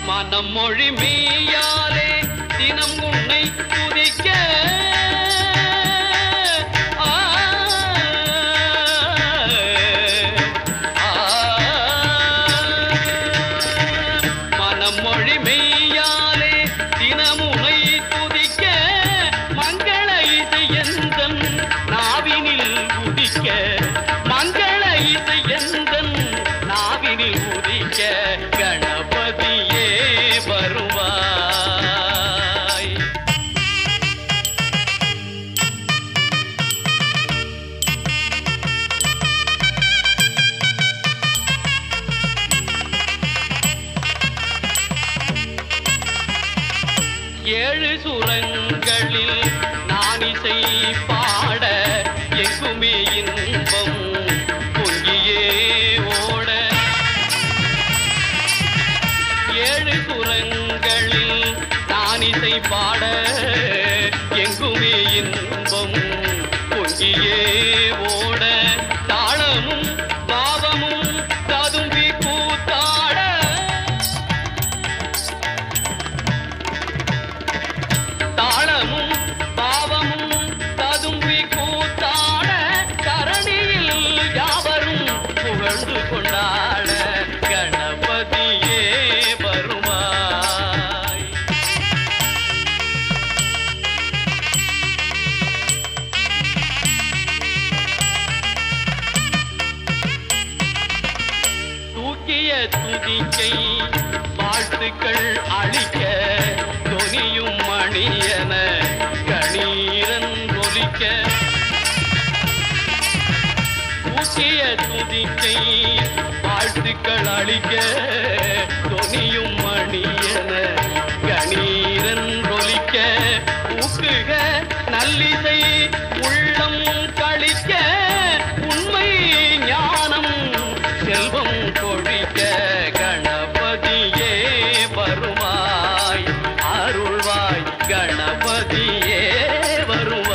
மனம் மொழி மெய்யாலே தினம் உன்னை துதிக்க மனம் மொழி மெய்யாலே தினம் உன்னை துதிக்க மங்கள இசை எந்தன் நாவினில் உதிக்க மங்கள இசை எந்தன் நாவினில் உதிக்க கணபதியே வருவாய். ஏழு சுரங்களில் நான் இசை பாட எங்குமே இன்பம் பொங்கியே ஓட ஏழு சுரங்களில் நான் இசை பாட எங்குமே இன்பம் பொங்கியே ஓட தாளமும் பாவமும் ததும்பி கூத்தாட தாளமும் பாவமும் ததும்பி கூத்தாட தரணியில் யாவரும் புகழ்ந்து கொண்டாட கணபதியே வருவாய். தூக்கிய துதிக்கை வாழ்த்துக்கள் அளிக்க தொனியும் மணியன கணீரன் ஒலிக்க தூக்கிய துதிக்கை வாழ்த்துக்கள் அளிக்க தொனியும் மணியன கணீரன் ஒலிக்க ஊக்குக நல்லிசை உள்ளம் கழிக்க உண்மை ஞானம் செல்வம் கொழிக்க கணபதியே வருவாய் அருள்வாய் கணபதியே வருவாய்.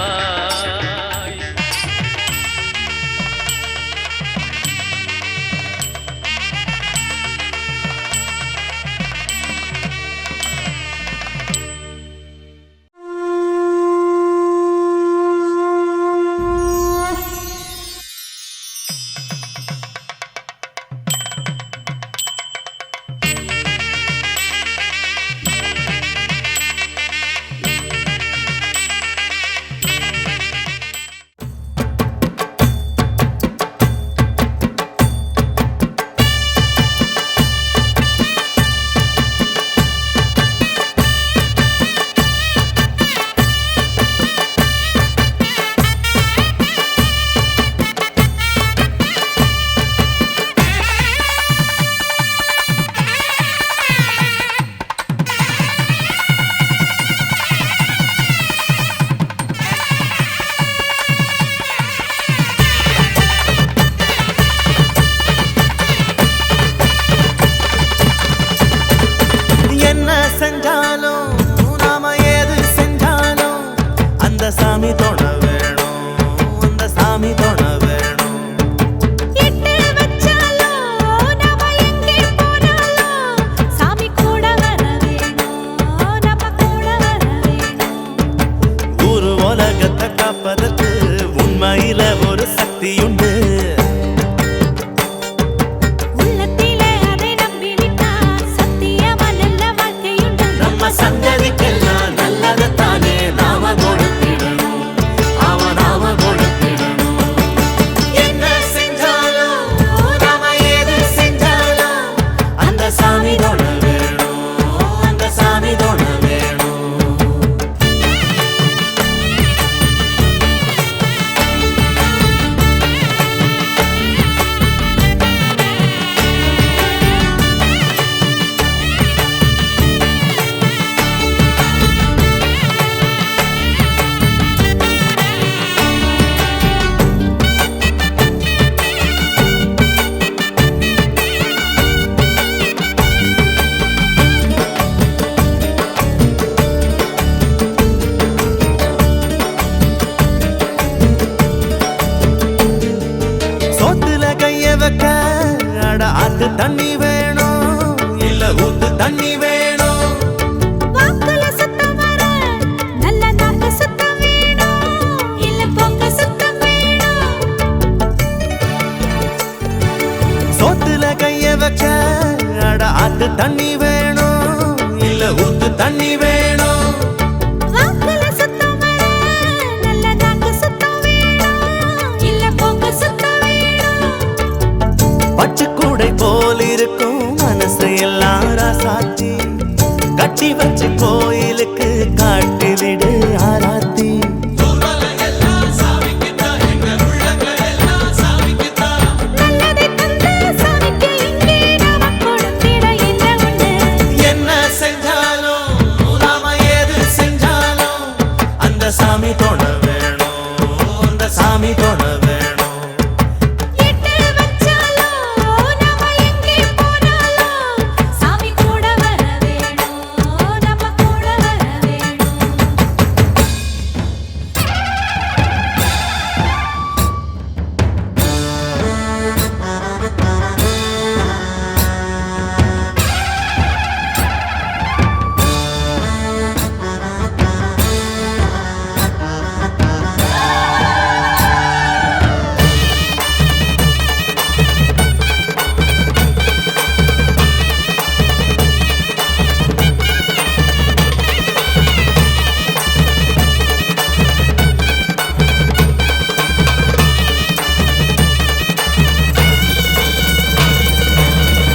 சாமி தொட வேணும், அந்த சாமி தொட வேணும். எட்டு வச்சாலும் நாம எங்கே போனாலும் சாமி கூட வர வேணும், நம்ம கூட வர வேணும். ஊரு உலகத்தை காப்பதற்கு உண்மையில ஒரு சக்தி உண்டு. உள்ளத்திலே அதை நம்பி விட்டா சத்தியமா நல்ல வாழ்க்கையுண்டு. நம்ம சந்ததிக்கெல்லாம் நல்லதைத்தானே நாம கொடுத்திடணும், நாம கொடுத்திடணும். என்ன செஞ்சாலும் நாம எது செஞ்சாலும் அந்த சாமி தொட வேணும், அந்த சாமி தொட வேணும். ஆத்து தண்ணி வேணும் இல்ல ஊத்து தண்ணி வேணும். தண்ணி வேணும் இல்ல ஊத்து தண்ணி வேணும் வாக்குல சுத்தம் வேணும், நல்ல நாக்கு சுத்தம் வேணும், இல்ல போக்கு சுத்தம் வேணும். பச்சைக்கூடை போல் இருக்கும் மனசை எல்லாம் ராசாத்தி கட்டி வச்சு கோயிலுக்கு காட்டி விடு ஆராத்தி நல்லதை தந்த சாமிக்கு இங்கே நாம கொடுத்திட என்ன உண்டு? என்ன செஞ்சாலும் நாம ஏது செஞ்சாலும் அந்த சாமி தொட வேணும் அந்த சாமி தொட வேணும் எட்டு வச்சாலும் நாம எங்கே போனாலும் சாமி கூட வர வேணும், நம்ம கூட வர வேணும்.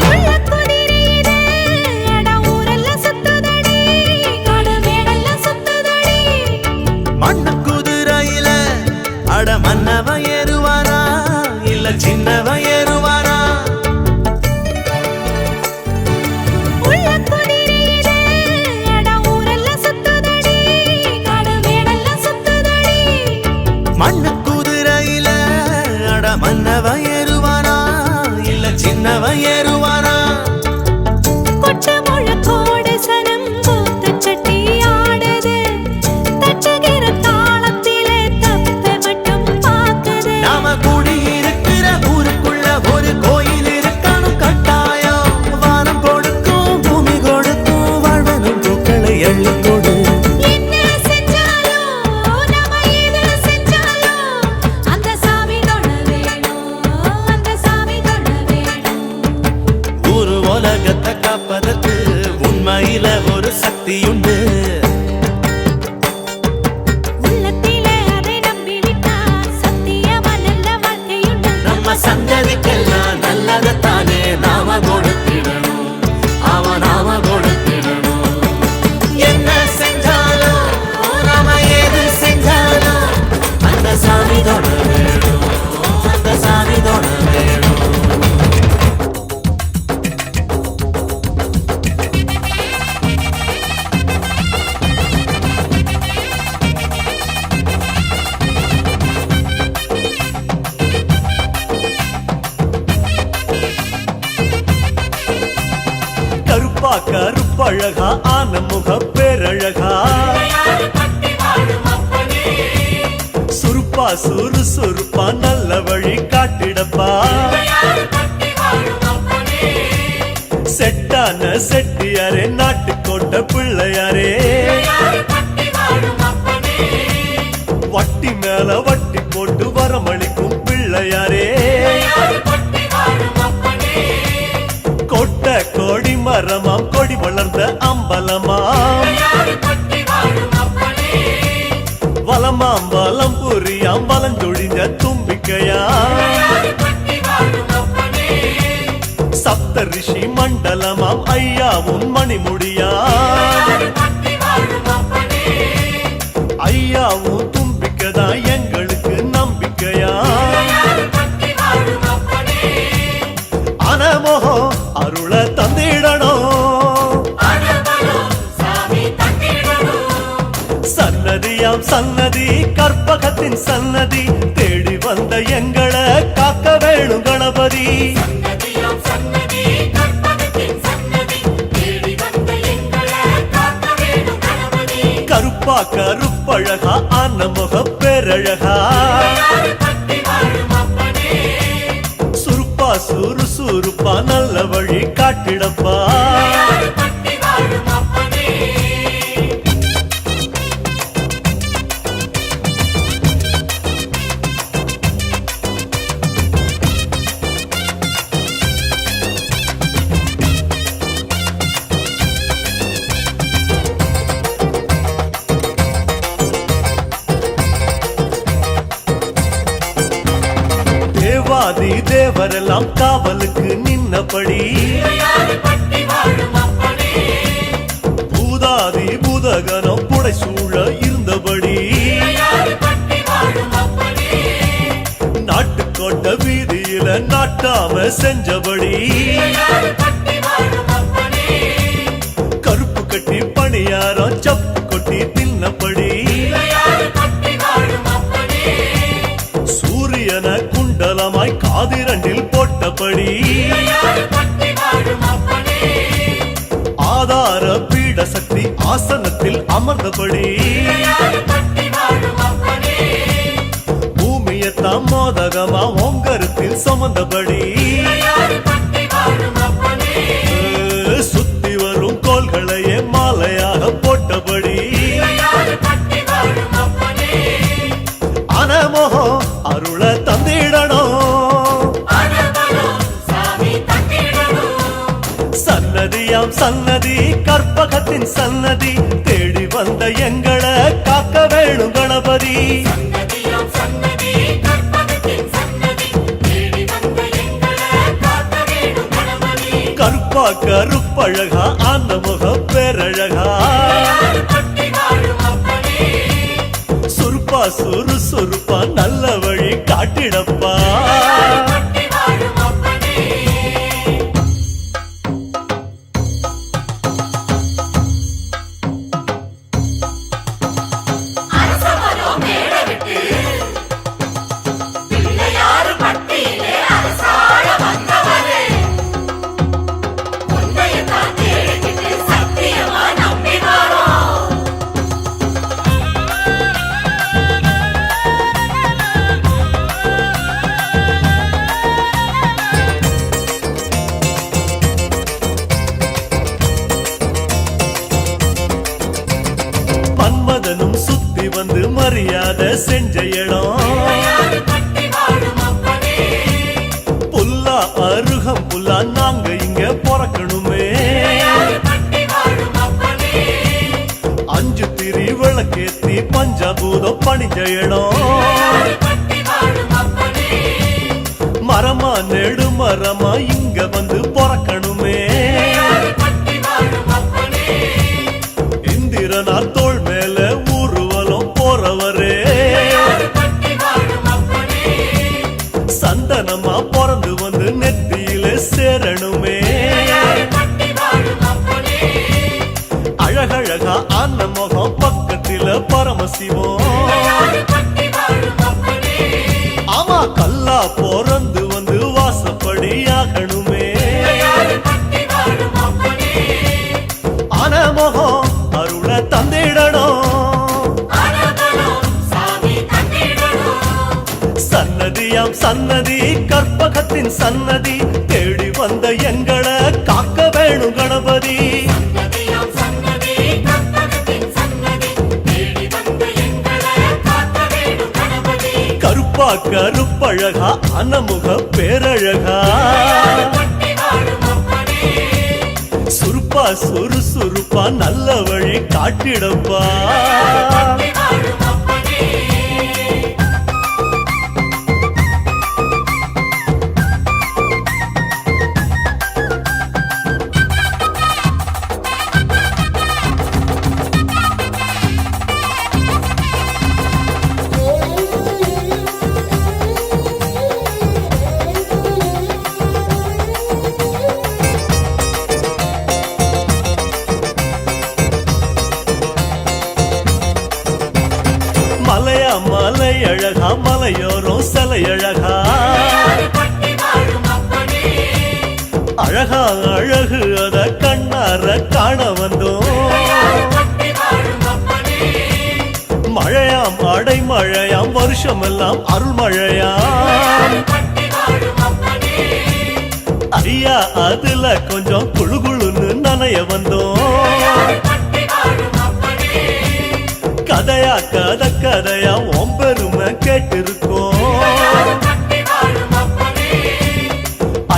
உள்ள குதிரையிலே அட ஊரெல்லாம் சுத்துதடி, காடு மேடெல்லாம் சுத்துதடி. மண்ணு குதிரையில அட மன்னவ ஏறுவாரா இல்ல சின்னவ ஏறுவாரா உள்ள குதிரையிலே அட ஊரெல்லாம் சுத்துதடி, காடு மேடெல்லாம் சுத்துதடி. மண்ணு குதிரையில அட மன்னவ ஏறுவாரா இல்ல சின்னவ ஏறுவாரா கொட்டு முழக்கோடு சனம் கூத்துச்சட்டி ஆடுது, தட்டுகிற தாளத்திலே தப்ப மட்டும் பார்க்குது. நாம கூடி இருக்கிற ஊருக்குள்ள ஒரு கோயில் இருக்கணும் கட்டாயம் வானம் கொடுக்கும் பூமி கொடுக்கும் வாழ்வனும் பூக்களை எள்ளி கொடு என்ன செஞ்சாலும் நாம எது செஞ்சாலும் அந்த சாமி தொட வேணும், அந்த சாமி தொட வேணும். ஊரு உலகத்தை காப்பதற்கு உண்மையில ஒரு சக்தியுண்டு உள்ளத்திலே அதை நம்பி விட்டா சத்தியமா நல்ல வாழ்க்கையுண்டு. நம்ம சந்ததிக்கெல்லாம் நல்லதைத்தானே நாம கொடுத்திடணும் நாம கொடுத்திடணும் என்ன செஞ்சாலும் நாம ஏது செஞ்சாலும் அந்த சாமி தொட வேணும் அந்த சாமி தொட வேணும் கருப்பா கருப்பழகா ஆன முக பேரழகா சுருப்பா சுறுசுறுப்பா நல்ல வழி காட்டிடப்பா செட்டான செட்டியாரே நாட்டுக்கோட்டை பிள்ளையாரே வட்டி மேல வட்டி போட்டு வரமளிக்கும் பிள்ளையாரே கொட்டை கோடி மரமாம் கொடி வளர்ந்த அம்பலமாம் வலமாம் வலம் புரியாம் வலஞ்சொழிஞ்ச தும்பிக்கையாம் சப்த ரிஷி மண்டலமாம் ஐயாவும் மணிமுடியாம் ஐயாவும் தும்பிக்கைதா எங்களுக்கு நம்பிக்கையா அனமோகோ அருள தந்திடணும் சன்னதியாம் சன்னதி கற்பகத்தின் சன்னதி தேடி வந்த எங்களை காக்க வேணும் கணபதி கருப்பா கருப்பழகா ஆன முக பேரழகா சுருப்பா சுறுசுறுப்பா நல்ல வழி காட்டிடப்பா தேவரெல்லாம் காவலுக்கு நின்னபடி பூதாதி பூதகனம் புடைசூழ இருந்தபடி நாட்டுக்கோட்ட வீதியில நாட்டாம செஞ்சபடி கருப்பு கட்டி பணியாரம் சப்பு கொட்டி தின்னபடி சூரியன குண்டலமாய் காதிரண்டில் போட்டபடி ஆதார பீட சக்தி ஆசனத்தில் அமர்ந்தபடி பூமியத்தாம் மோதகமா ஓங்கருத்தில் சுமந்தபடி சுத்தி வரும் கோள்களையே மாலையாக போட்டபடி அனமோகம் அருள தந்திடணும் சன்னதியாம் சன்னதி கற்பகத்தின் சன்னதி தேடி வந்த எங்களை காக்க வேணும் கணபதி கருப்பா கருப்பழகா அந்த முக பேரழகா சுருப்பா சுறுசுறுப்பா நல்ல வழி காட்டிடப்பா மன்மதனும் சுத்தி வந்து மரியாதை செஞ்ச இடம் புல்லா அருகம் புல்லா நாங்க இங்க பிறக்கணுமே அஞ்சு திரி விளக்கேத்தி பஞ்சபூதம் பணிஞ்ச இடம் மரமா நெடு மரமா இங்க வந்து பிறக்கணுமே இந்திரனார் தோள் மேல ஊர்வலம் போறவரே சந்தனமா பிறந்து வந்து நெத்தியில சேரணுமே அழகழகா ஆன முகம் பக்கத்தில பரமசிவம் ஆமா கல்லா பிறந்து வந்து வாசப்படி ஆகணுமே ஆன முகம் அருள தந்திடணும் சன்னதியாம் சன்னதி கற்பகத்தின் சன்னதி தேடி வந்த எங்களை காக்க வேணும் கணபதி கருப்பா கருப்பழகா அனமுக பேரழகா சுருப்பா சுறுசுறுப்பா நல்ல வழி காட்டிடப்பா மலையா மலை அழகா மலையோரம் சிலை அழகா அழகா அழகு அத கண்ணார காண வந்தோம் மழையாம் அடைமழையாம் வருஷமெல்லாம் அருள்மழையாம் ஐயா அதுல கொஞ்சம் குழுகுழுன்னு நனைய வந்தோம் கதையா கதை கதையா ஒம்பெருமை கேட்டிருக்கோம்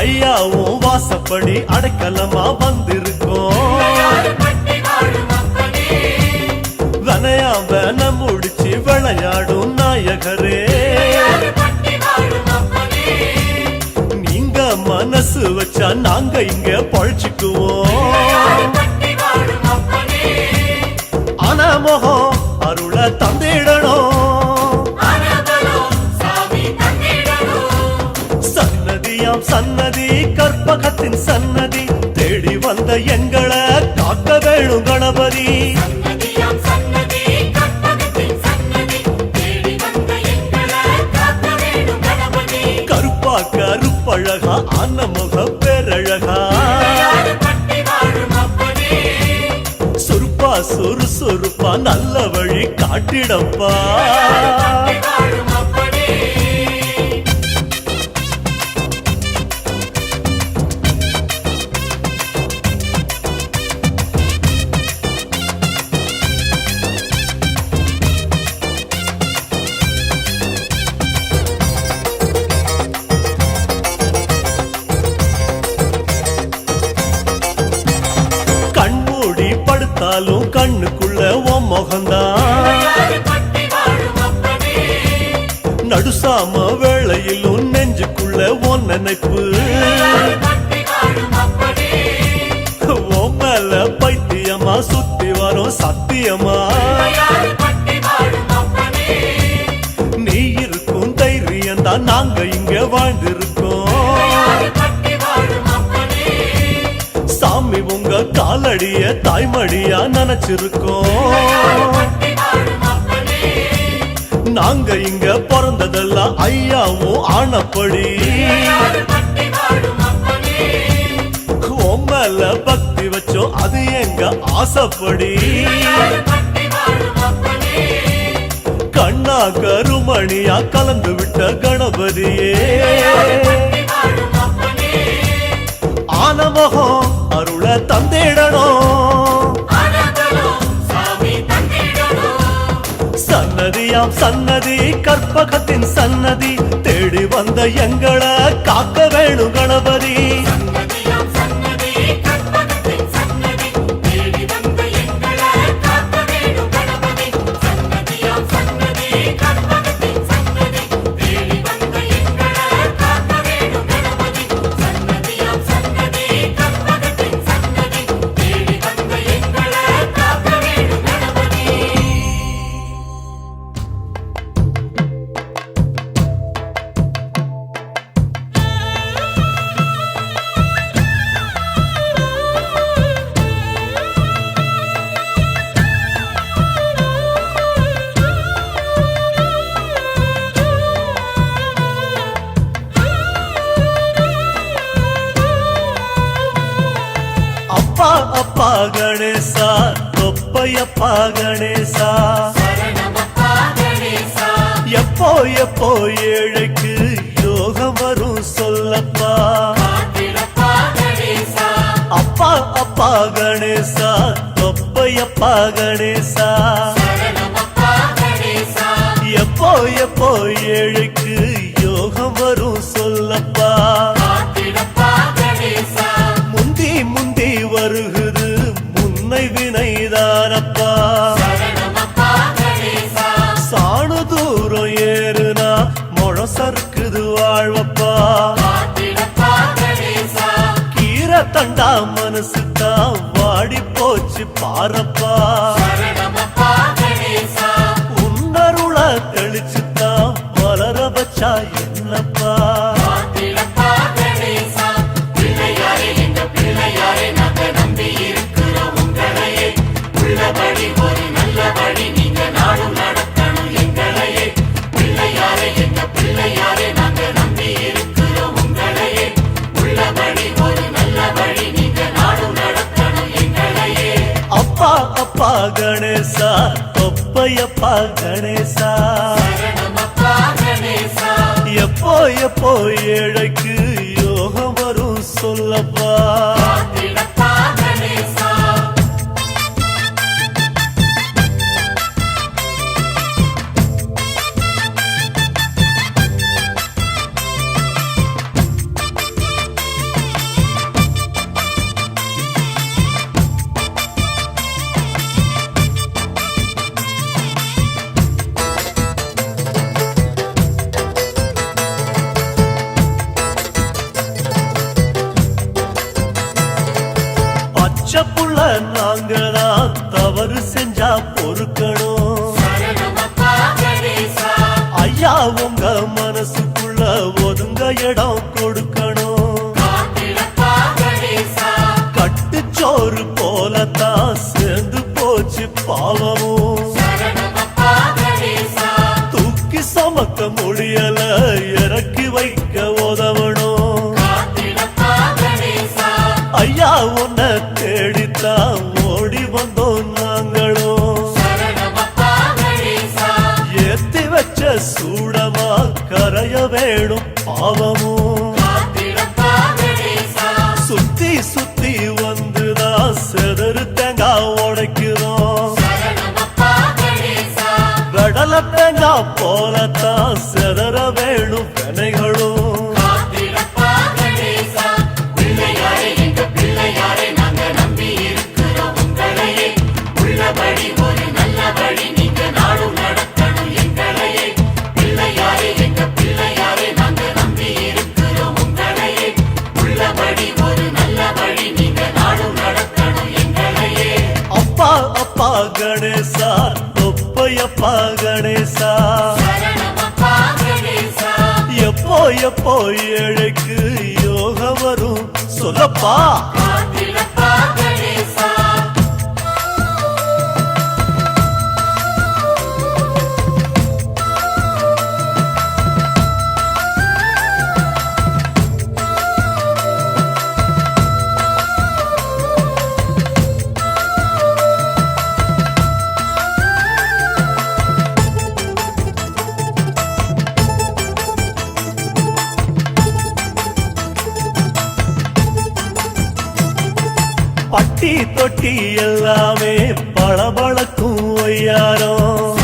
ஐயாவும் வாசப்படி அடைக்கலமா வந்திருக்கோம் வனையா வன முடிச்சு விளையாடும் நாயகரே நீ பழிச்சுக்குவோம். அனமோகம் அருள தந்திடணும். சன்னதியாம் சன்னதி கற்பகத்தின் சன்னதி தேடி வந்த எங்களை காக்க வேணும் கணபதி. கருப்பா கருப்பழகா அன்னமுக பேரழகா சுருப்பா சுறுசுறுப்பா நல்ல வழி காட்டிடப்பா. கண்மூடி படுத்தாலும் கண்ணுக்குள்ள உன் முகந்தான். நடுசாம வேளையிலும் நெஞ்சுக்குள்ள உன் நினைப்பு. உன் மேல பைத்தியமா சுத்தி வரும் சத்தியமா. நீ இருக்கும் தைரியம் தான் நாங்க இங்க வாழ்ந்திருக்கோம். சாமி உங்க காலடிய தாய்மடியா நினைச்சிருக்கோம். நாங்க இங்க பிறந்ததெல்லாம் ஐயாவும் ஆனப்படி. உன் மேல பக்தி வச்சோம் அது எங்க ஆசைப்படி. கண்ணா கருமணியா கலந்து விட்ட கணபதியே. ஆனமோகம் அருள தந்திடணும். சன்னதியாம் சன்னதி கற்பகத்தின் சன்னதி தேடி வந்த எங்களை காக்க வேணும் கணபதி. அப்பா அப்பா கணேசா தொப்பையப்பா கணேசா. எப்போ எப்போ ஏழைக்கு யோகம் வரும் சொல்லப்பா. அப்பா அப்பா கணேசா தொப்பையப்பா கணேசா. எப்போ எப்போ ஏழைக்கு யோகம் வரும் சொல்லப்பா. முந்தி முந்தி வருகுது முன்னை வினைதானப்பா. சாணு தூரம் ஏறுனா முழம் சறுக்குது வாழ்வப்பா. கீரை தண்டா மனசுதான் வாடி போச்சு பாரப்பா. உன்னருள தெளிச்சுதான் வளர வச்சா என்னப்பா. அப்பா அப்பா கணேசா தொப்பையப்பா கணேசா. எப்போ எப்போ ஏழைக்கு யோகம் வரும் சொல்லப்பா. பச்சை புள்ள நாங்கதான் தவறு செஞ்சா பொறுக்கணும். ஐயா உங்க மனசுக்குள்ள ஒதுங்க இடம் கொடுக்கணும். கட்டுச்சோறு போலத்தான் சேர்ந்து போச்சு பாவமும். தூக்கி சமக்க முடியல இறக்கி வைக்க உதவணும். ஐயா உன்னை தேடித்தான் ஓடி வந்தோம் நாங்களும். ஏத்தி வச்ச சூடமா கரைய வேணும் பாவமும். சுத்தி சுத்தி வந்துதான் செதறு தேங்காய் உடைக்கிறோம். கடல தேங்காய் போலத்தான் செதற வேணும் வினைகளும். அப்பா அப்பா கணேசா தொப்பையப்பா கணேசா. எப்போ எப்போ ஏழைக்கு யோகம் வரும் சொல்லப்பா. பட்டி தொட்டி எல்லாமே பளபளக்கும் ஒய்யாரம்.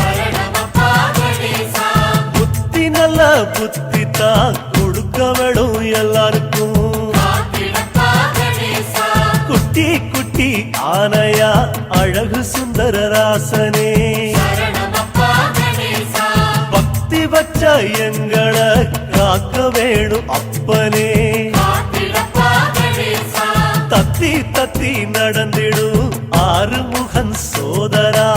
புத்தி நல்ல புத்தி தான் கொடுக்க விடும் எல்லாருக்கும். குட்டி குட்டி ஆனையா அழகு சுந்தர ராசனே. பக்தி வச்ச எங்களை காக்க வேணும் அப்பனே. தத்தி தத்தி நடந்திடும் ஆறுமுகன் சோதரா.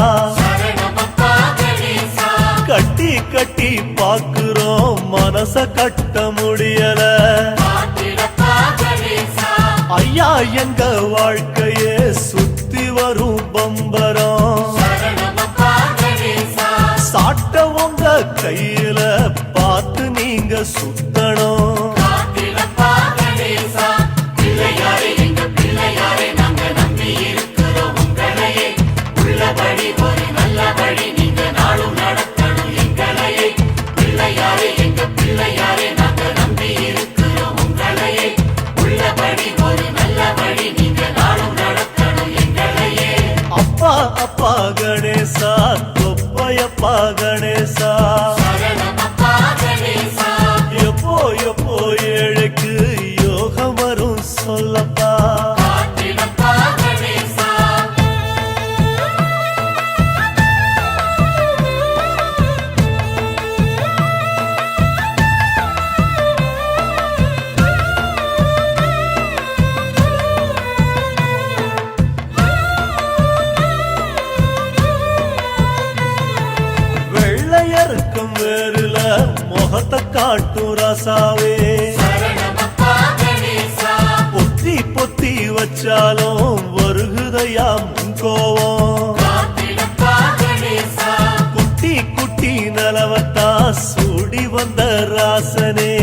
கட்டி கட்டி பாக்குறோம் மனச கட்ட முடியல. ஐயா எங்க வாழ்க்கையே சுத்தி வரும் பம்பரம். சாட்ட உங்க கையில பார்த்து நீங்க சுத்தணும். அப்பா அப்பா கணேசா தொப்பையப்பா கணேசா. எப்போ எப்போ ஏழைக்கு யோகம் வரும் சொல்லப்பா. வெள்ளையருக்கும் வேறுல முகத்தை காட்டும் ராசாவே. பொத்தி பொத்தி வச்சாலும் வருகுதையா முன்கோவம். குட்டி குட்டி நலவத்தா சூடி வந்த ராசனே.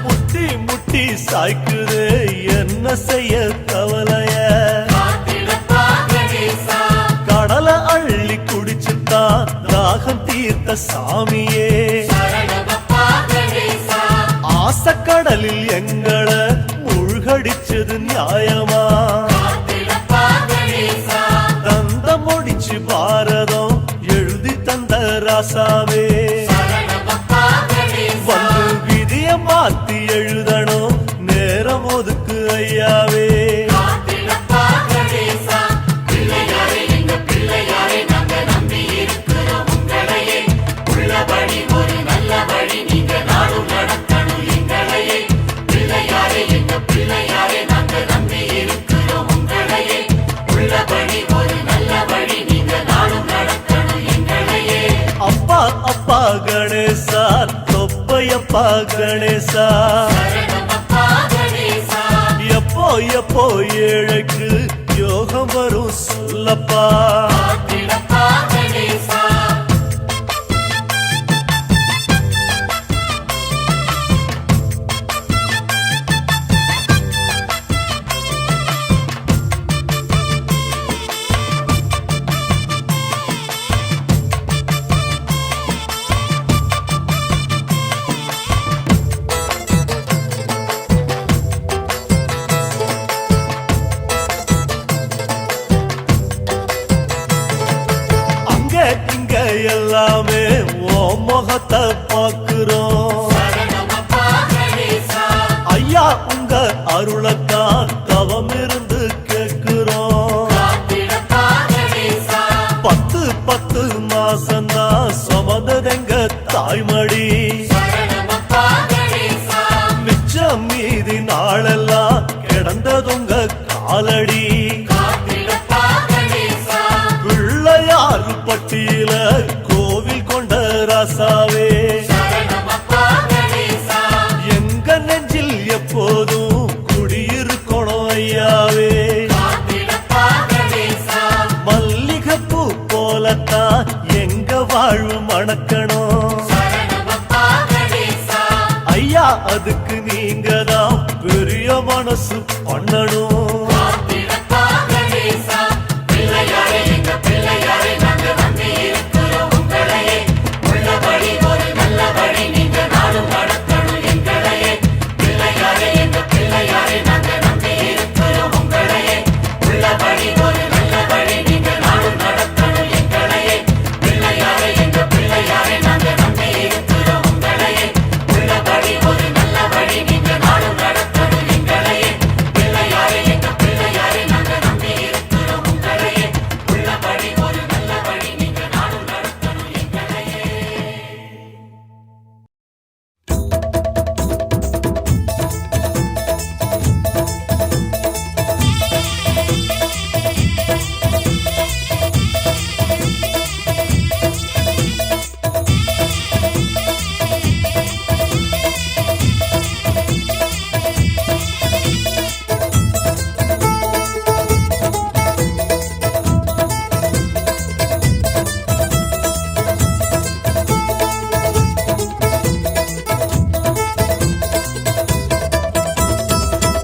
முட்டி முட்டி சாய்க்குது என்ன செய்ய கவலைய. கடல அள்ளி குடிச்சுத்தான் தாகம் தீர்த்த சாமியே. ஆசக்கடலில் எங்களை மூழ்கடிச்சது நியாயமா. தந்த முடிச்சு பாரதம் எழுதி தந்த ராசாவே. வந்து விதிய மாத்தி எழுதணும் நேரம் ஒதுக்கு ஐயாவே. பிள்ளையாரே எங்க பிள்ளையாரே நாங்க நம்பி சரணமப்பா கணேசா எப்போ எப்போ ஏழைக்கு யோகம் வரும் சொல்லப்பா இங்க எல்லாமே ஓ முகத்தை பார்க்கிறோம் ஐயா உங்க அருளத்தான் தவம் இருந்து கேட்கிறோம் 10 மாசம்தான் சுமந்ததெங்க தாய்மடி மிச்சம் மீதி நாளெல்லாம் கிடந்ததுங்க காலடி பிள்ளையாறு பட்டியல கோவில் கொண்ட ராசாவே எங்க நெஞ்சில் எப்போதும் குடியிருக்கணும் ஐயாவே மல்லிகைப்பூ போலத்தான் எங்க வாழ்வு மணக்கணும் ஐயா அதுக்கு நீங்க தான் பெரிய மனசு பண்ணணும்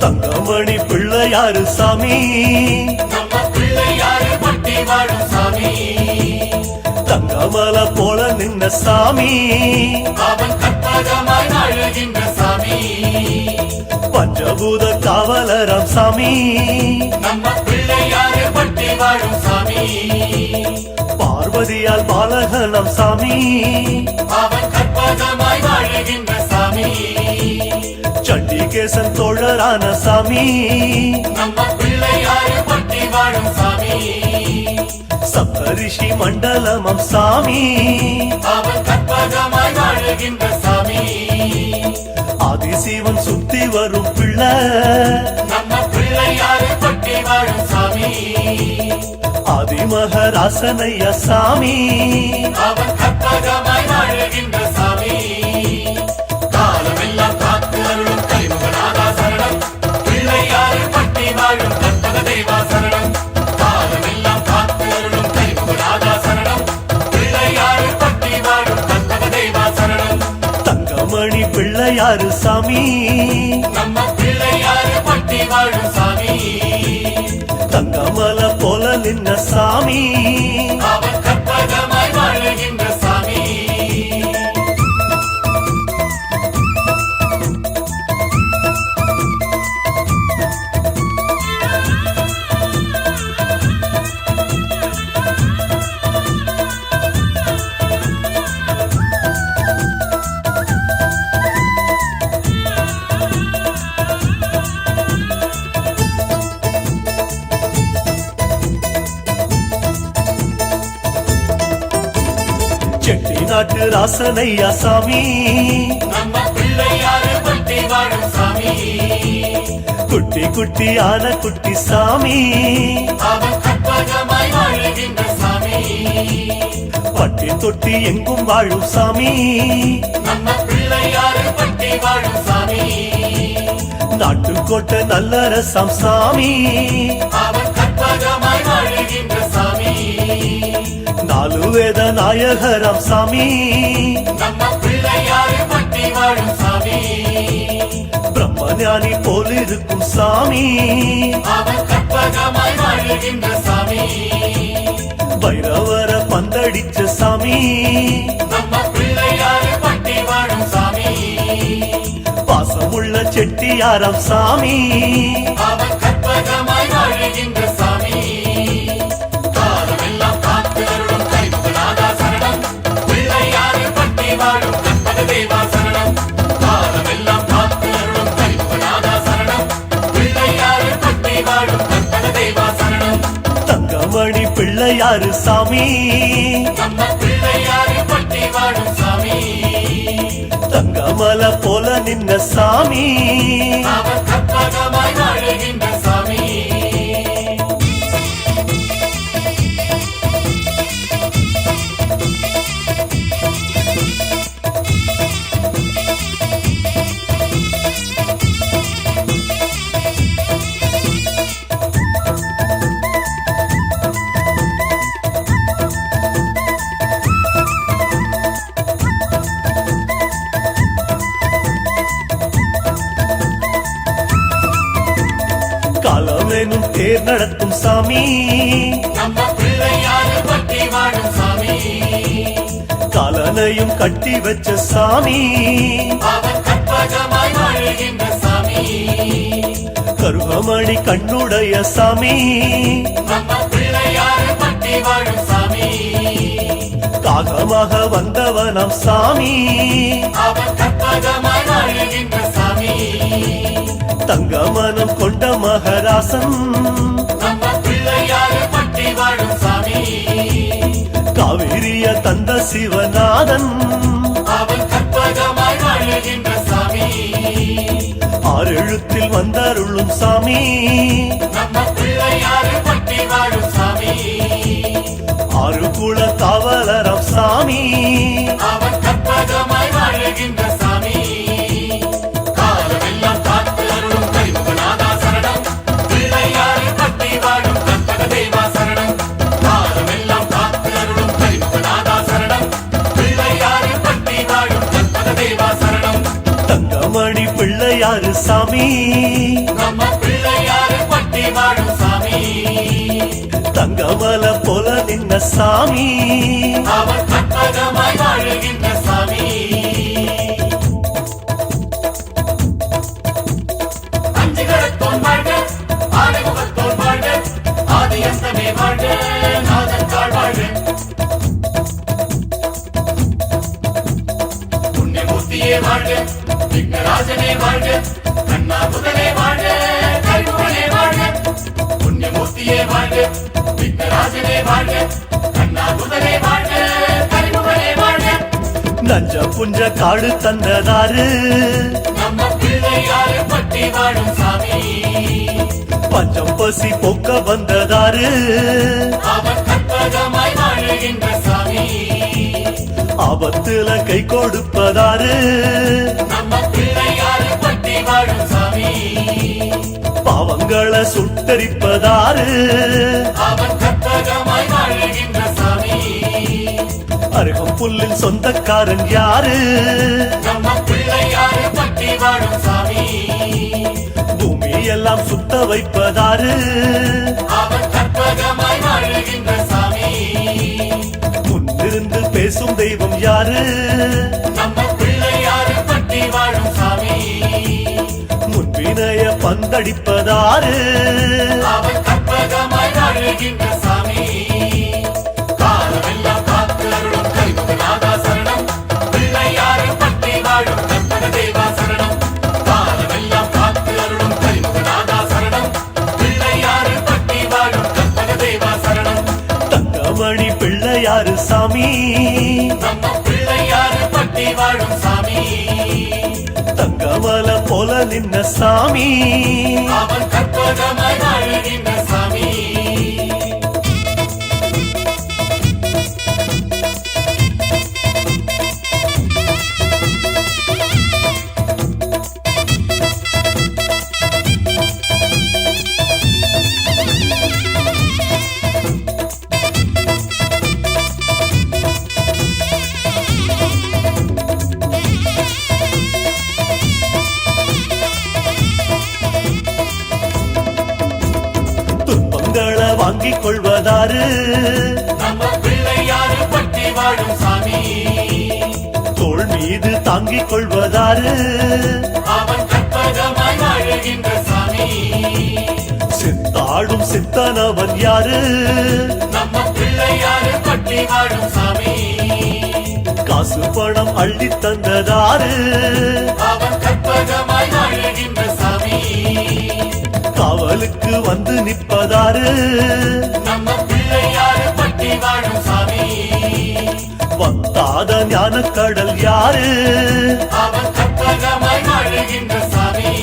தங்கமணி பிள்ளையாரு சாமி தங்கமலை போல நின்ன சாமி பஞ்சபூத காவலரம் சாமி பார்வதியால் பாலகனம் சாமி சண்டிகேசன் தோழரான சாமி சப்தரிஷி மண்டலமம் சாமி ஆதிசிவன் சுத்தி வரும் பிள்ளை ஆதிமகராசனைய சாமி தங்கமணி பிள்ளையாரு சாமி தங்கமலை போல நின்ன சாமி செட்டி நாட்டு ராசனையா சாமி குட்டி குட்டியான குட்டி சாமி பட்டி தொட்டி எங்கும் வாழும் சாமி பிள்ளையாறு பட்டி வாழும் சாமி நாட்டுக்கோட்டை நல்லரசம் சாமி அவன் கற்பகமாய் வாழுகின்ற சாமி நாலு வேத நாயகரம் சாமி நம்ம பிள்ளையாறு பட்டி வாழும் சாமி பிரம்மஞானி போலிருக்கும் சாமி அவன் கற்பகமாய் வாழுகின்ற சாமி பைரவர பந்தடிச்ச சாமி நம்ம பிள்ளையாறு பட்டி வாழும் சாமி பாசமுள்ள செட்டியாரம் சாமி அவன் கற்பகமாய் வாழுகின்ற சாமி காலமெல்லாம் காத்து அருளும் கைமுகநாதா சரணம் பிள்ளையாறு பட்டி வாழும் கற்பக தேவா சரணம் காலமெல்லாம் காத்து அருளும் கைமுகநாதா சரணம் பிள்ளையாறு பட்டி வாழும் கற்பக தேவா சரணம் தங்கமணி பிள்ளையாறு சாமி நம்ம பிள்ளையாறு பட்டி வாழும் சாமி தங்கமல போல நின்ன சாமி அவன் கற்பகமாய் வாழுகின்ற சாமி காலமேனும் தேர் நடத்தும் சாமி நம்ம பிள்ளையாறு பட்டி வாழும் சாமி காலனையும் கட்டி வச்ச சாமி அவன் கற்பகமாய் வாழுகின்ற சாமி கருவமணி கண்ணுடைய சாமி நம்ம பிள்ளையாறு பட்டி வாழும் சாமி காகமாக வந்தவனம் சாமி அவன் கற்பகமாய் வாழுகின்ற சாமி தங்கமனம் கொண்ட மகராசன் நம்ம பிள்ளையாறு பட்டி வாழும் சாமி காவிரிய தந்த சிவநாதன் அவன் கற்பகமாய் வாழுகின்ற சாமி ஆறு எழுத்தில் வந்தருளும் சாமி நம்ம பிள்ளையாறு பட்டி வாழும் சாமி ஆறு குல காவலரம் சாமி அவன் கற்பகமாய் வாழுகின்ற சாமி காலமெல்லாம் காத்து அருளும் கைமுகநாதா சரணம் பிள்ளையாறு பட்டி வாழும் கற்பக தேவா சரணம் காலமெல்லாம் காத்து அருளும் கைமுகநாதா சரணம் பிள்ளையாறு பட்டி வாழும் கற்பக தேவா சரணம் தங்கமணி பிள்ளையாறு சாமி நம்ம பிள்ளையாறு பட்டி வாழும் சாமி தங்கமல போல நின்ன சாமி அவன் கற்பகமாய் வாழுகின்ற சாமி அஞ்சுகரத்தோன் வாழ்க ஆனைமுகத்தோன் வாழ்க ஆதியந்தமே வாழ்க நாதன் தாழ் வாழ்க புண்ணியமூர்த்தியே வாழ்க விக்னராஜனே வாழ்க கண்ணாபுதனே வாழ்க கைமுகனே வாழ்க புண்ணியமூர்த்தியே வாழ்க விக்னராஜனே வாழ்க கண்ணாபுதனே வாழ்க கைமுகனே வாழ்க நஞ்ச புஞ்ச காடு தந்ததாரு நம்ம பிள்ளையாறு பட்டி வாழும் சாமி பஞ்சம் பசி போக்க வந்ததாரு அவன் கற்பகமாய் வாழுகின்ற சாமி ஆபத்துல கை கொடுப்பதாரு நம்ம பிள்ளையாறு பட்டி வாழும் சாமி பாவங்களை சுட்டரிப்பதாரு அவன் கற்பகமாய் வாழுகின்ற சாமி அருகம் புல்லில் சொந்தக்காரன் யாரு நம்ம பிள்ளையாறு பட்டி வாழும் சாமி பூமி எல்லாம் சுத்த வைப்பதாரு அவன் கற்பகமாய் வாழுகின்ற சாமி முன்னிருந்து பேசும் தெய்வம் யாரு நம்ம பிள்ளையாறு பட்டி வாழும் சாமி முன்பினைய பந்தடிப்பதாரு அவன் கற்பகமாய் வாழுகின்ற சாமி காலமெல்லாம் காத்து அருளும் கைமுகநாதா சரணம் பிள்ளையாறு பட்டி வாழும் கற்பக தேவா சரணம் காலமெல்லாம் காத்து அருளும் கைமுகநாதா சரணம் பிள்ளையாறு பட்டி வாழும் கற்பக தேவா சரணம் தங்கமணி பிள்ளையாறு சாமி நம்ம பிள்ளையாறு பட்டி வாழும் சாமி தங்கமல போல நின்ன சாமி அவன் கற்பகமாய் வாழுகின்ற சாமி வாங்கிக் கொள்வதாரு நம்ம பிள்ளையாறு பட்டி வாழும் சாமி தோள் மீது தாங்கிக் கொள்வதாரு அவன் கற்பகமாய் வாழுகின்ற சாமி சித்தாடும் சித்தனவன் யாரு நம்ம பிள்ளையாறு பட்டி வாழும் சாமி காசு பணம் அள்ளி தந்ததாரு அவன் கற்பகமாய் வாழுகின்ற சாமி காவலுக்கு வந்து நிற்பதாரு நம்ம பிள்ளையாறு பட்டி வாழும் சாமி வந்தாத ஞான கடல் யாரு அவன் கற்பகமாய் வாழுகின்ற சாமி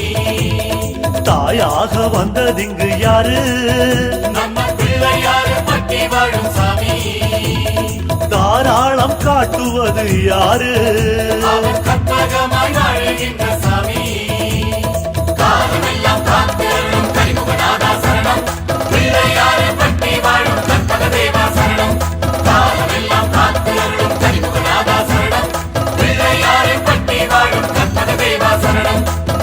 தாயாக வந்ததிங்கு யாரு நம்ம பிள்ளையாறு பட்டி வாழும் சாமி தாராளம் காட்டுவது யாரு அவன் கற்பகமாய் வாழுகின்ற சாமி காலமெல்லாம் காத்தருளும் கரிமுகநாதா சரணம் பிள்ளையாறு பட்டி வாழும் கற்பக தேவா சரணம் காலமெல்லாம் காத்தருளும் கரிமுகநாதா சரணம் பிள்ளையாறு பட்டி வாழும் கற்பக தேவா சரணம்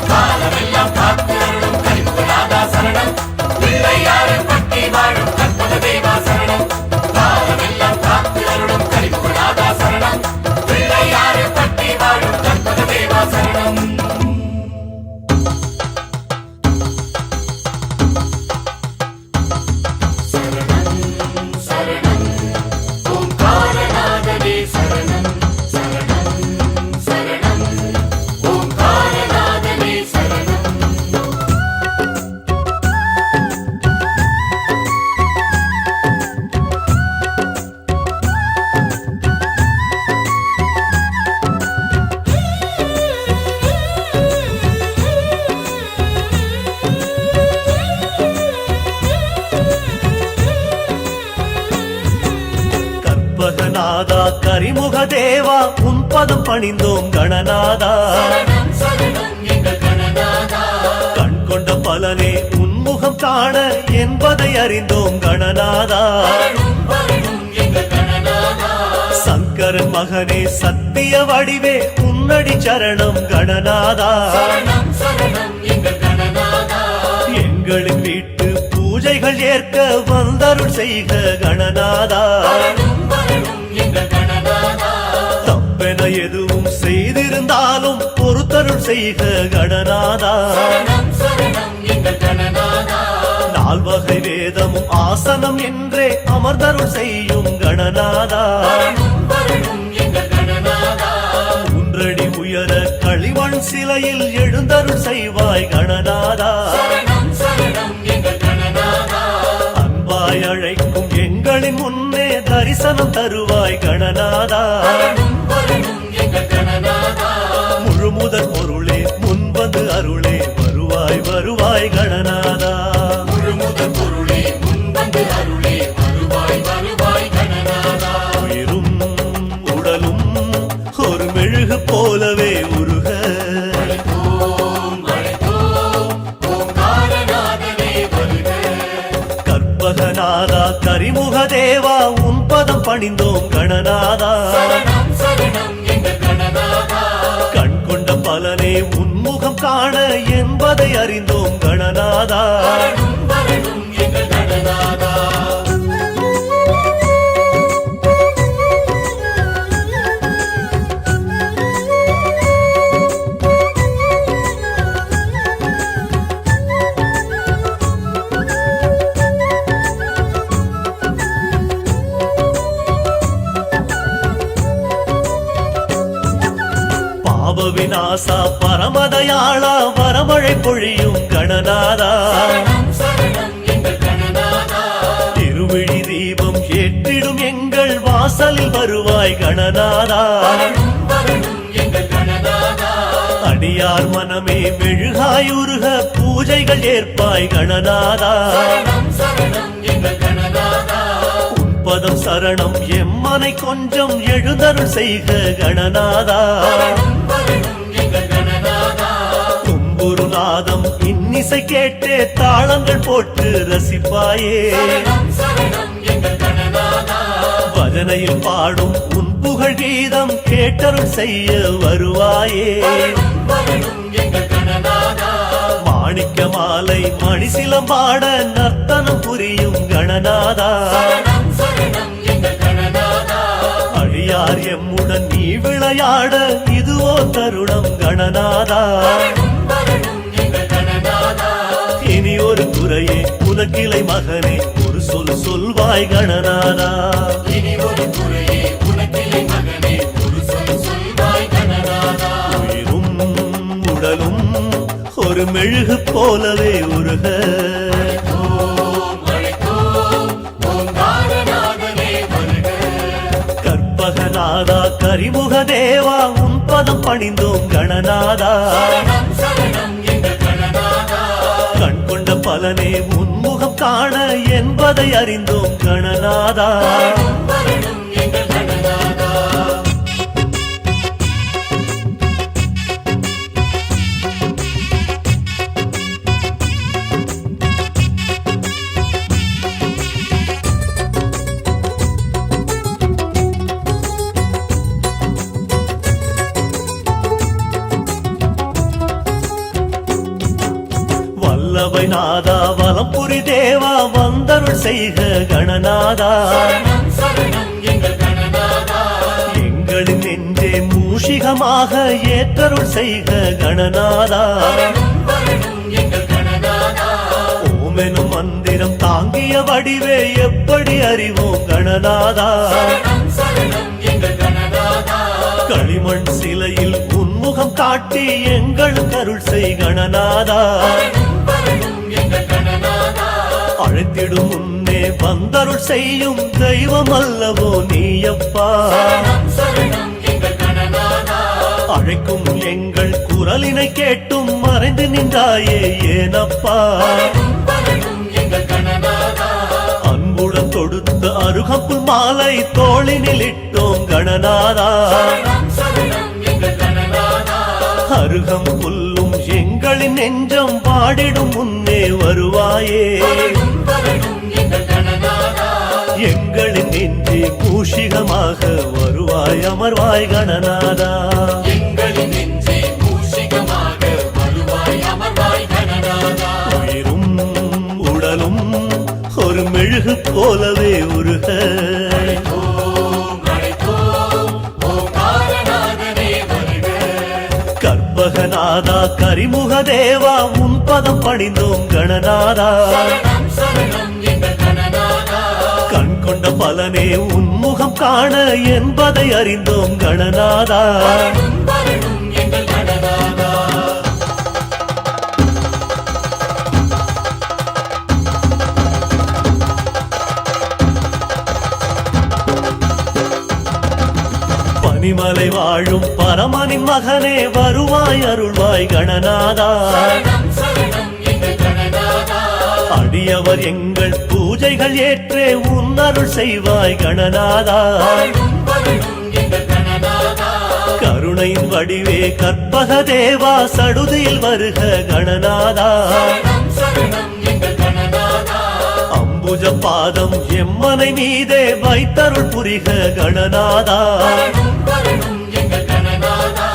காலமெல்லாம் காத்தருளும் கரிமுகநாதா சரணம் பிள்ளையாறு பட்டி வாழும் கற்பக தேவா சரணம் காலமெல்லாம் காத்தருளும் கரிமுகநாதா சரணம் பிள்ளையாறு பட்டி வாழும் கற்பக தேவா சரணம் சரணம் ஓம்காரநாதனே சரணம் சரணம் சரணம் ஓம்காரநாதனே சரணம் கற்பகநாதா கரிமுக தேவா உன் பதம் பணிந்தோம் கணநாதா சரணம் சரணம் எங்கள் கணநாதா கண் கொண்ட பலனே உன்முகம் காண என்பதை அறிந்தோம் கணநாதா வரணும் வரணும் எங்கள் கணநாதா சங்கரன் மகனே சத்திய வடிவே உன்னடி சரணம் கணநாதா சரணம் சரணம் எங்கள் கணநாதா எங்களின் வீட்டு பூஜைகள் ஏற்க வந்தருள் செய்க கணநாதா வரணும் வரணும் எங்கள் கணநாதா தப்பென எதுவும் செய்திருந்தாலும் பொறுத்தருள் செய்க கணநாதா சரணம் சரணம் எங்கள் கணநாதா நால்வகை வேதமும் ஆசனம் என்றே அமர்ந்தருள் செய்யும் கணநாதா வரணும் வரணும் எங்கள் கணநாதா ஒன்றடி உயர களிமண் சிலையில் எழுந்தருள் செய்வாய் கணநாதா சரணம் சரணம் எங்கள் கணநாதா அன்பாய் அழைக்கும் எங்களின் முன்னே தரிசனம் தருவாய் கணநாதா வரணும் வரணும் எங்கள் கணநாதா முழுமுதற் பொருளே முன்வந்து அருளே வருவாய் வருவாய் கணநாதா முழுமுதற் பொருளே முன்வந்து அருளே வருவாய் வருவாய் கணநாதா உயிரும் உடலும் ஒரு மெழுகு போலவே உருக அழைத்தோம் அழைத்தோம் ஓம்காரநாதனே வருக கற்பகநாதா கரிமுக தேவா உன் பதம் பணிந்தோம் கணநாதா சரணம் சரணம் எங்கள் கணநாதா கண் கொண்ட பலனே உன்முகம் காண என்பதை அறிந்தோம் கணநாதா வரணும் வரணும் எங்கள் கணநாதா பாவ விநாசா பரமதயாளா வரமழை பொழியும் கணநாதா சரணம் சரணம் எங்கள் கணநாதா திருவிழி தீபம் ஏற்றிடும் எங்கள் வாசலில் வருவாய் கணநாதா வரணும் வரணும் எங்கள் கணநாதா அடியார் மனமே மெழுகாயுருக பூஜைகள் ஏற்பாய் கணநாதா சரணம் சரணம் எங்கள் கணநாதா உன்பதம் சரணம் எம்மனை கொஞ்சம் எழுந்தருள் செய்க கணநாதா வரணும் வரணும் எங்கள் கணநாதா தும்புரு நாதம் இன்னிசை கேட்டே தாளங்கள் போட்டு ரசிப்பாயே சரணம் சரணம் எங்கள் கணநாதா பஜனையில் பாடும் உன் புகழ் கீதம் கேட்டருள் செய்ய வருவாயே வரணும் வரணும் எங்கள் கணநாதா மாணிக்க மாலை மணிசிலம் பாட நர்த்தனம் புரியும் கண கணநாதா சரணம் சரணம் எங்கள் கணநாதா அடியார் எம்முடன் நீ விளையாட இதுவோ தருணம் கணநாதா வரணும் வரணும் எங்கள் கணநாதா இனி ஒரு குறையே உனக்கிளை மகனே ஒரு சொல்வாய் கணநாதா இனி ஒரு குறையே உனக்கில்லை மகனே ஒரு சொல்வாய் கணநாதா உயிரும் உடலும் ஒரு மெழுகு போலவே உருக அழைத்தோம் ஓங்காரநாதனே வருக கற்பகநாதா கரிமுக தேவா உன் பதம் பணிந்தோம் கணநாதா சரணம் சரணம் எங்கள் கணநாதா கண் கொண்ட பலனே உன்முகம் காண என்பதை அறிந்தோம் கணநாதா வரணும் எங்கள் கணநாதா வல்லவை நாதா வலம்புரி தேவா வந்தருள் செய்க கணநாதா சரணம் சரணம் எங்கள் கணநாதா எங்களின் நெஞ்சே மூஷிகமாக ஏற்றருள் செய்க கணநாதா வரணும் வரணும் எங்கள் கணநாதா ஓமெனும் மந்திரம் தாங்கிய வடிவே எப்படி அறிவோம் கணநாதா சரணம் சரணம் எங்கள் கணநாதா களிமண் சிலையில் உன்முகம் காட்டி எங்கள் கருள் செய் கணநாதா வரணும் வரணும் எங்கள் கணநாதா அழைத்திடும் முன்னே வந்தருள் செய்யும் தெய்வம் அல்லவோ நீயப்பா சரணம் சரணம் எங்கள் கணநாதா அழைக்கும் எங்கள் குரலினை கேட்டும் மறைந்து நின்றாயே ஏனப்பா வரணும் வரணும் எங்கள் கணநாதா அன்புடன் தொடுத்த அருகம்புல் மாலை தோளினில் இட்டோம் கணநாதா சரணம் சரணம் எங்கள் கணநாதா அருகம் புல்லும் எங்களின் நெஞ்சம் பாடிடும் முன்னே வருவாயே வரணும் வரணும் எங்கள் கணநாதா எங்களின் நெஞ்சே மூஷிகமாக வருவாய் அமர்வாய் கணநாதா எங்களின் நெஞ்சே மூஷிகமாக வருவாய் அமர்வாய் கணநாதா உயிரும் உடலும் ஒரு மெழுகு போலவே உருக அழைத்தோம் ஓங்காரநாதனே வருக கற்பகநாதா கரிமுக தேவா உன் பதம் பணிந்தோம் கணநாதா சரணம் சரணம் எங்கள் கணநாதா கண் கொண்ட பலனே உன்முகம் காண என்பதை அறிந்தோம் கணநாதா வரணும் வரணும் எங்கள் கணநாதா பனிமலை வாழும் பரமனின் மகனே வருவாய் அருள்வாய் கணநாதா சரணம் சரணம் எங்கள் கணநாதா அடியவர் எங்கள் பூஜைகள் ஏற்றே உன் அருள் செய்வாய் கணநாதா வரணும் வரணும் எங்கள் கணநாதா கருணையின் வடிவே கற்பக தேவா சடுதியில் வருக கணநாதா சரணம் சரணம் எங்கள் கணநாதா அம்புஜ பாதம் எம்மனை மீதே வைத்தருள் புரிக கணநாதா வரணும் வரணும் எங்கள் கணநாதா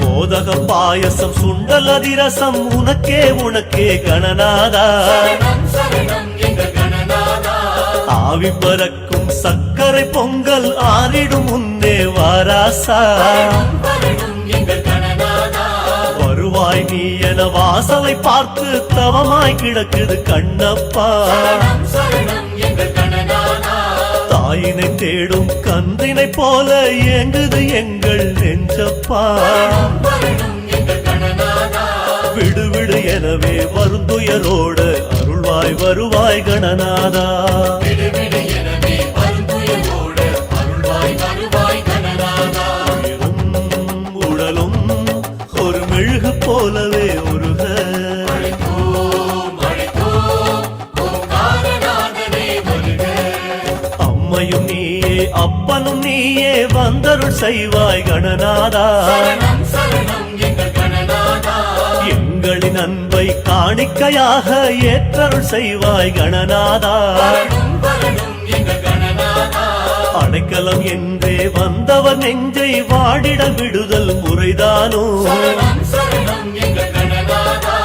மோதக பாயசம் சுண்டல் அதிரசம் உனக்கே உனக்கே கணநாதா சரணம் சரணம் எங்கள் கணநாதா ஆவி பறக்கும் சக்கரை பொங்கல் ஆறிடும் முன்னே வாராசா வரணும் வரணும் எங்கள் கணநாதா வருவாய் நீ என வாசலை பார்த்து தவமாய் கிடக்குது கண்ணப்பா சரணம் சரணம் எங்கள் கணநாதா தாயினை தேடும் கன்றினை போல ஏங்குது எங்கள் நெஞ்சப்பா வரணும் வரணும் எங்கள் கணநாதா விடு விடு எனவே வருந்துயரோடு அருள்வாய் வருவாய் கணநாதா விடு விடு எனவே வருந்துயரோடு அருள்வாய் வருவாய் கணநாதா உயிரும் உடலும் ஒரு மெழுகு போலவே உருக அழைத்தோம் அழைத்தோம் ஓங்காரநாதனே வருக அம்மையும் நீயே அப்பனும் நீயே வந்தருள் செய்வாய் கணநாதா சரணம் சரணம் எங்கள் கணநாதா எங்களின் அன்பை காணிக்கையாக ஏற்றருள் செய்வாய் கணநாதா வரணும் வரணும் எங்கள் கணநாதா அடைக்கலம் என்றே வந்தவர் நெஞ்சை வாடிட விடுதல் முறைதானோ சரணம் சரணம் எங்கள் கணநாதா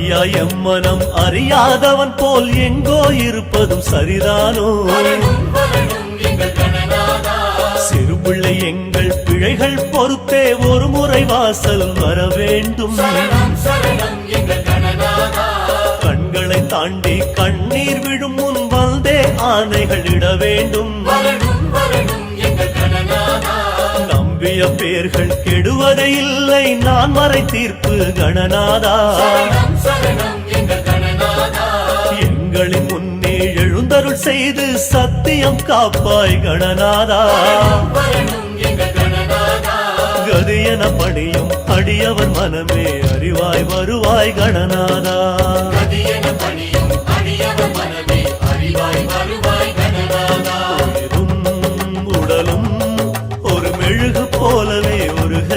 ஐயா எம்மனம் அறியாதவன் போல் எங்கோ இருப்பதும் சரிதானோ சிறுபிள்ளை எங்கள் பிழைகள் பொறுத்தே ஒரு முறை வாசல் வர வேண்டும் கண்களை தாண்டி கண்ணீர் விழும் முன் வந்தே ஆணைகள் இட வேண்டும் நம்பிய பேர்கள் கெடுவதே இல்லை நான் மறை தீர்ப்பு கணநாதா எங்களின் முன்னே எழுந்தருள் செய்து சத்தியம் காப்பாய் கணநாதா கதியன பணியும் அடியவர் மனமே அறிவாய் வருவாய் கணநாதா உயிரும் உடலும் ஒரு மெழுகு போலவே உருக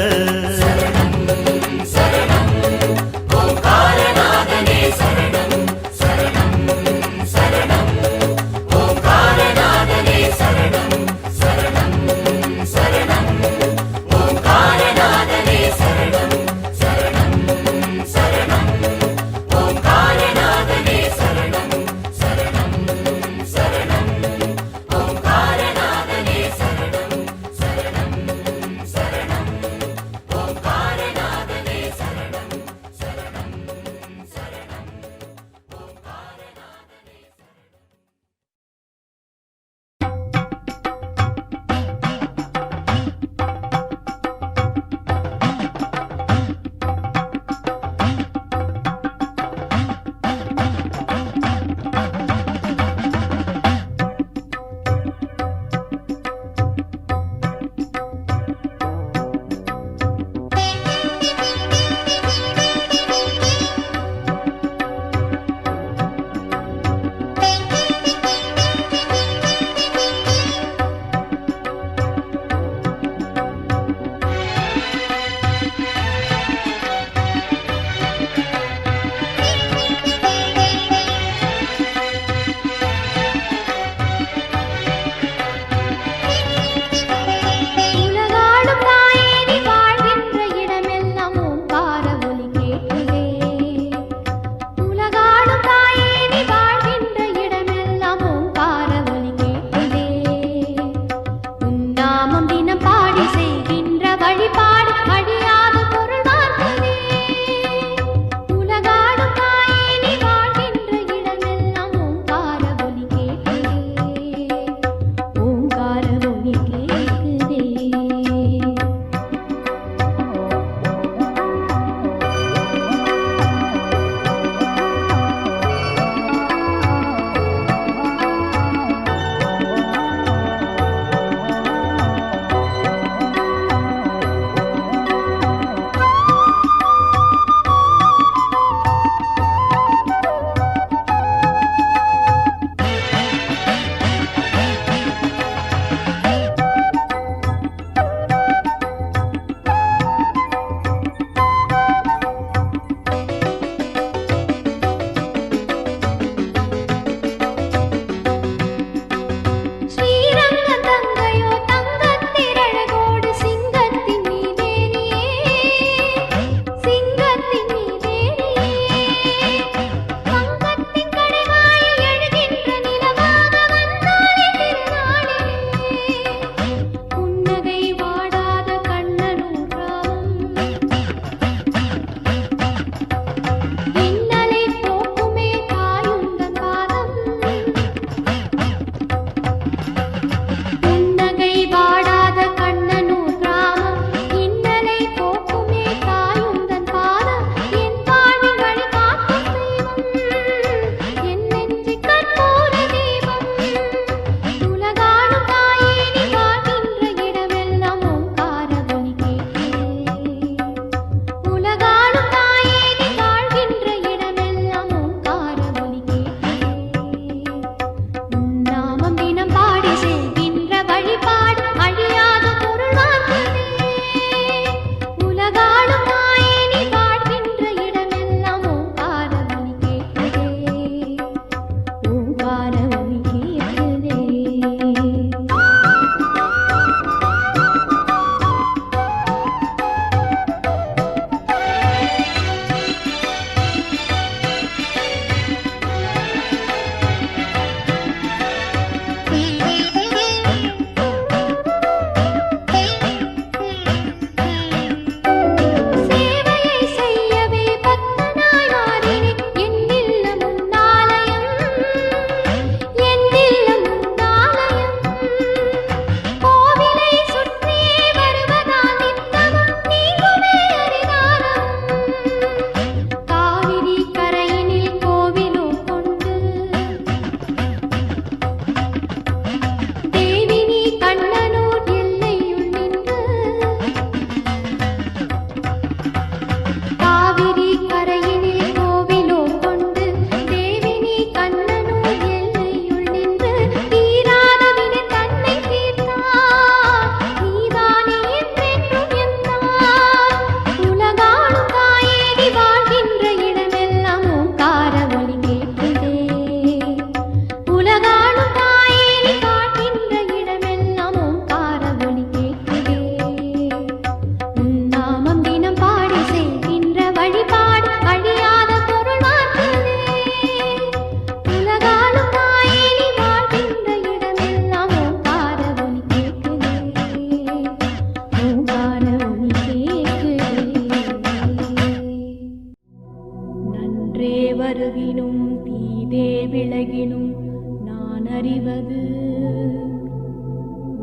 அறிவது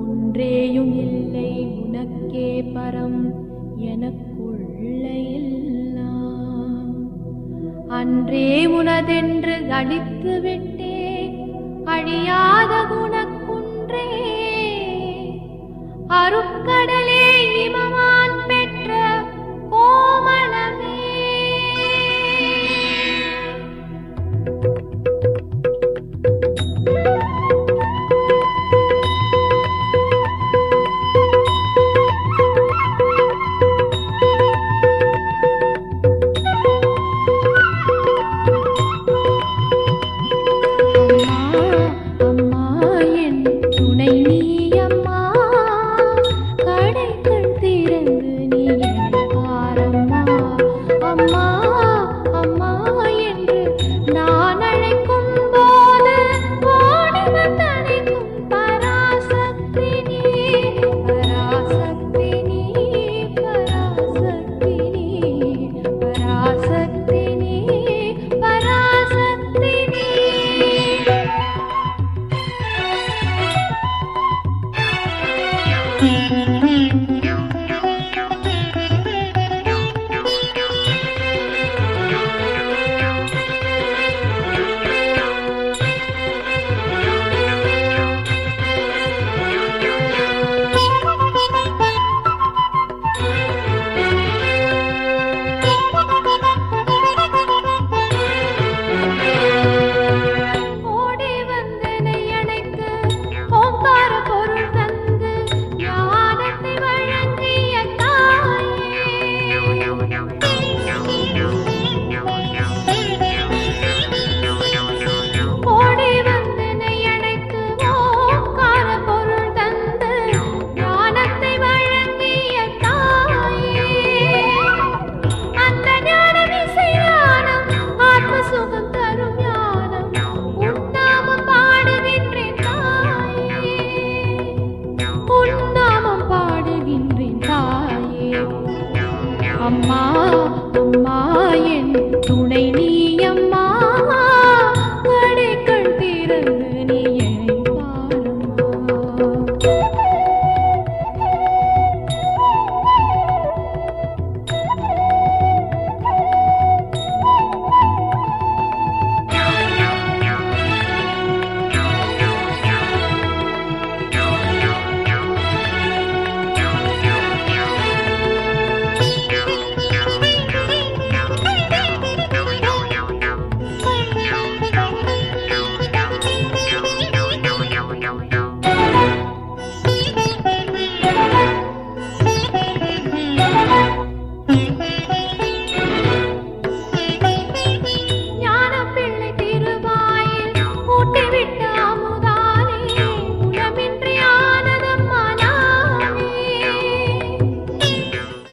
ஒன்றேயும் இல்லை உனக்கே பரம் எனக்குள்ள எல்லாம் அன்றே உனதென்று அழித்து விட்டே அழியாத குணக்குன்றே அருக்க